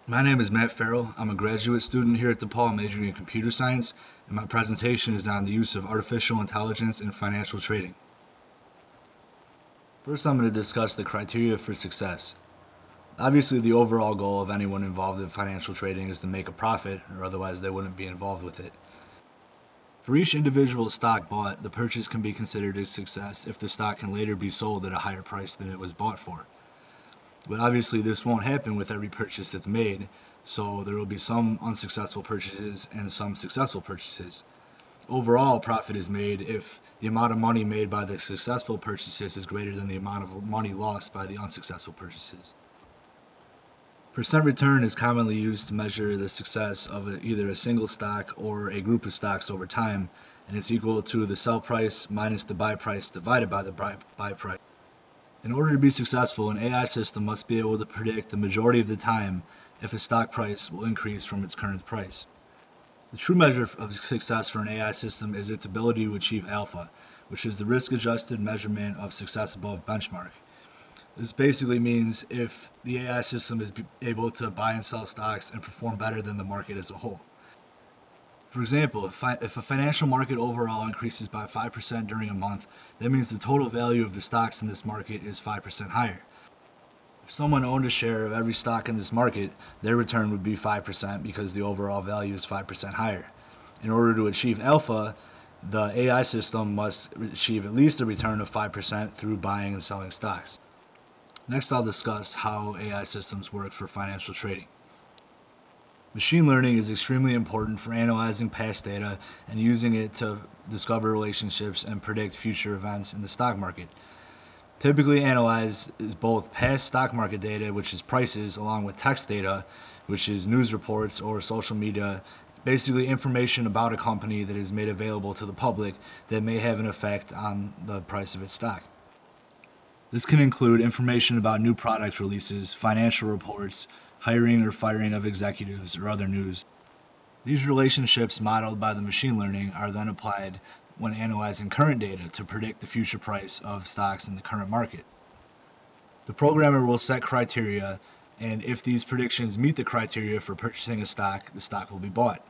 My name is Matt Farrell. I'm a graduate student here at DePaul majoring in computer science, and my presentation is on the use of artificial intelligence in financial trading. First, I'm going to discuss the criteria for success. Obviously, the overall goal of anyone involved in financial trading is to make a profit, or otherwise they wouldn't be involved with it. For each individual stock bought, the purchase can be considered a success if the stock can later be sold at a higher price than it was bought for. But obviously this won't happen with every purchase that's made, so there will be some unsuccessful purchases and some successful purchases. Overall, profit is made if the amount of money made by the successful purchases is greater than the amount of money lost by the unsuccessful purchases. Percent return is commonly used to measure the success of either a single stock or a group of stocks over time, and it's equal to the sell price minus the buy price divided by the buy price. In order to be successful, an AI system must be able to predict the majority of the time if a stock price will increase from its current price. The true measure of success for an AI system is its ability to achieve alpha, which is the risk-adjusted measurement of success above benchmark. This basically means if the AI system is able to buy and sell stocks and perform better than the market as a whole. For example, if a financial market overall increases by 5% during a month, that means the total value of the stocks in this market is 5% higher. If someone owned a share of every stock in this market, their return would be 5% because the overall value is 5% higher. In order to achieve alpha, the AI system must achieve at least a return of 5% through buying and selling stocks. Next, I'll discuss how AI systems work for financial trading. Machine learning is extremely important for analyzing past data and using it to discover relationships and predict future events in the stock market. Typically analyzed is both past stock market data, which is prices, along with text data, which is news reports or social media, basically information about a company that is made available to the public that may have an effect on the price of its stock. This can include information about new product releases, financial reports, hiring or firing of executives, or other news. These relationships modeled by the machine learning are then applied when analyzing current data to predict the future price of stocks in the current market. The programmer will set criteria, and if these predictions meet the criteria for purchasing a stock, the stock will be bought.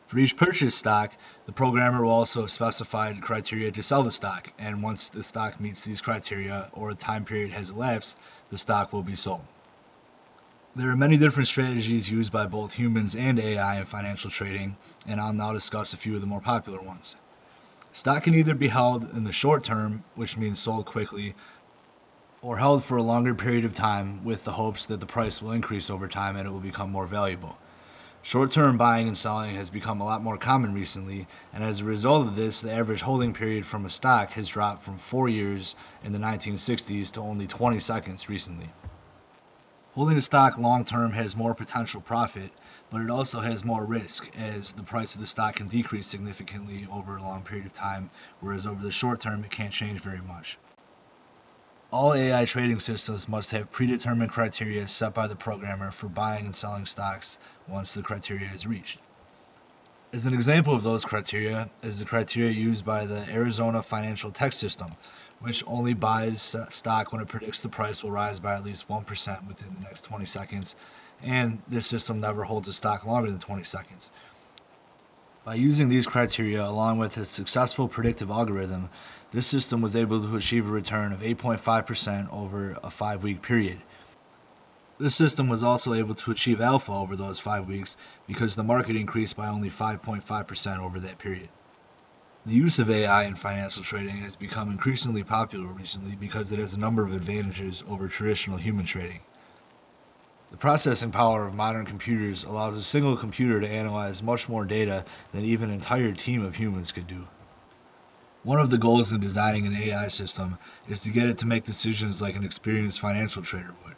For each purchased stock, the programmer will also specify criteria to sell the stock, and once the stock meets these criteria or a time period has elapsed, the stock will be sold. There are many different strategies used by both humans and AI in financial trading, and I'll now discuss a few of the more popular ones. Stock can either be held in the short term, which means sold quickly, or held for a longer period of time with the hopes that the price will increase over time and it will become more valuable. Short-term buying and selling has become a lot more common recently, and as a result of this, the average holding period from a stock has dropped from 4 years in the 1960s to only 20 seconds recently. Holding a stock long-term has more potential profit, but it also has more risk, as the price of the stock can decrease significantly over a long period of time, whereas over the short term it can't change very much. All AI trading systems must have predetermined criteria set by the programmer for buying and selling stocks once the criteria is reached. As an example of those criteria is the criteria used by the Arizona Financial Tech System, which only buys stock when it predicts the price will rise by at least 1% within the next 20 seconds, and this system never holds a stock longer than 20 seconds. By using these criteria along with a successful predictive algorithm, this system was able to achieve a return of 8.5% over a 5-week period. This system was also able to achieve alpha over those 5 weeks because the market increased by only 5.5% over that period. The use of AI in financial trading has become increasingly popular recently because it has a number of advantages over traditional human trading. The processing power of modern computers allows a single computer to analyze much more data than even an entire team of humans could do. One of the goals in designing an AI system is to get it to make decisions like an experienced financial trader would.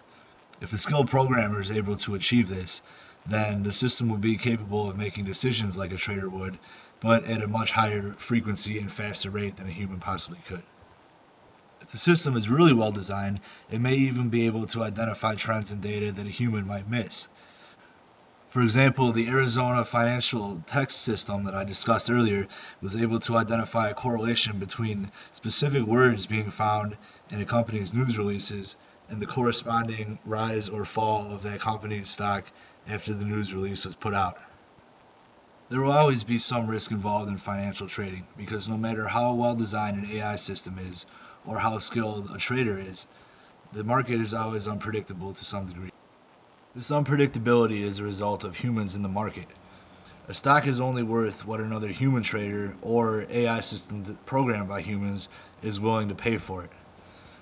If a skilled programmer is able to achieve this, then the system will be capable of making decisions like a trader would, but at a much higher frequency and faster rate than a human possibly could. If the system is really well designed, it may even be able to identify trends in data that a human might miss. For example, the Arizona financial text system that I discussed earlier was able to identify a correlation between specific words being found in a company's news releases and the corresponding rise or fall of that company's stock after the news release was put out. There will always be some risk involved in financial trading because no matter how well designed an AI system is or how skilled a trader is, the market is always unpredictable to some degree. This unpredictability is a result of humans in the market. A stock is only worth what another human trader or AI system programmed by humans is willing to pay for it.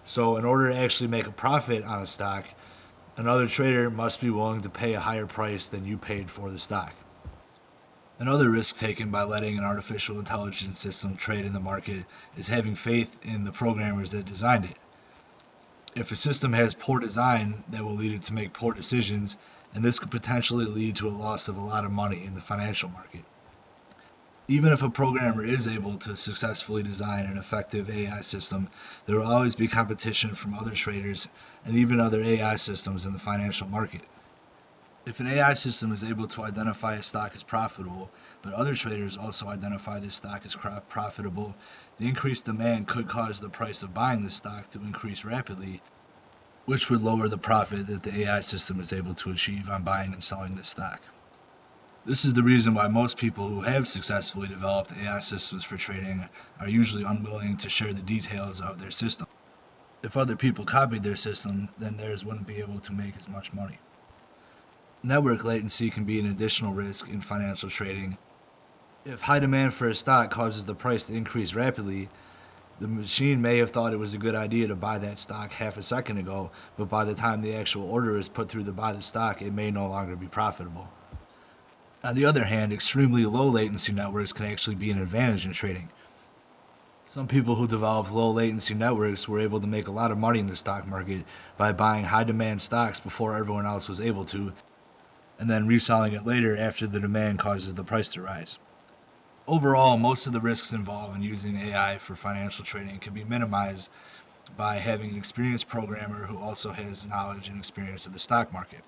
So in order to actually make a profit on a stock, another trader must be willing to pay a higher price than you paid for the stock. Another risk taken by letting an artificial intelligence system trade in the market is having faith in the programmers that designed it. If a system has poor design, that will lead it to make poor decisions, and this could potentially lead to a loss of a lot of money in the financial market. Even if a programmer is able to successfully design an effective AI system, there will always be competition from other traders and even other AI systems in the financial market. If an AI system is able to identify a stock as profitable, but other traders also identify this stock as profitable, the increased demand could cause the price of buying this stock to increase rapidly, which would lower the profit that the AI system is able to achieve on buying and selling this stock. This is the reason why most people who have successfully developed AI systems for trading are usually unwilling to share the details of their system. If other people copied their system, then theirs wouldn't be able to make as much money. Network latency can be an additional risk in financial trading. If high demand for a stock causes the price to increase rapidly, the machine may have thought it was a good idea to buy that stock half a second ago, but by the time the actual order is put through to buy the stock, it may no longer be profitable. On the other hand, extremely low latency networks can actually be an advantage in trading. Some people who developed low latency networks were able to make a lot of money in the stock market by buying high demand stocks before everyone else was able to, and then reselling it later after the demand causes the price to rise. Overall, most of the risks involved in using AI for financial trading can be minimized by having an experienced programmer who also has knowledge and experience of the stock market.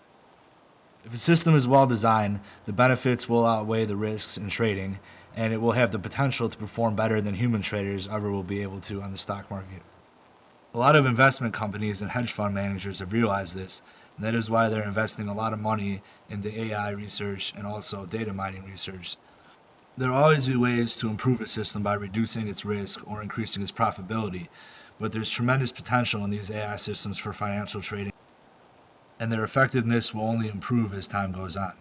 If a system is well designed, the benefits will outweigh the risks in trading, and it will have the potential to perform better than human traders ever will be able to on the stock market. A lot of investment companies and hedge fund managers have realized this, and that is why they're investing a lot of money into AI research and also data mining research. There will always be ways to improve a system by reducing its risk or increasing its profitability, but there's tremendous potential in these AI systems for financial trading, and their effectiveness will only improve as time goes on.